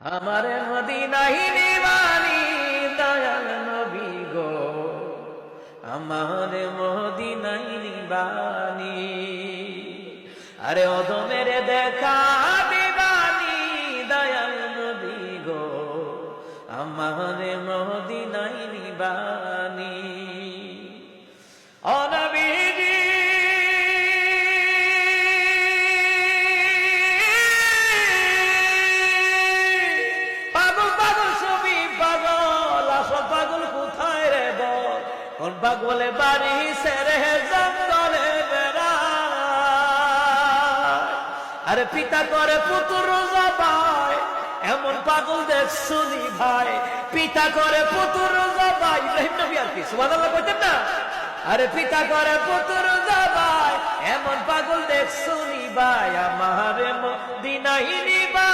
আমারে মদিনায় নিবানি দয়াল নবী গো, আমারে মদিনায় নিবানি। আরে অদমের দেখা দিবানি দয়াল নবী গো, আমারে মদিনায় নিবানি। ও নবীজি পাগলে বাড়ি সেরে জঙ্গলে বেড়ায়, আরে পিতা করে পুত্র জবাই, এমন পাগল দেখছুনি ভাই। পিতা করে পুত্র জবাই, ইব্রাহিম নবী আর কি সুবহানাল্লাহ কইতেন না? আরে পিতা করে পুত্র জবাই, এমন পাগল দেখছুনি ভাই। আমারে মদিনায় নিবা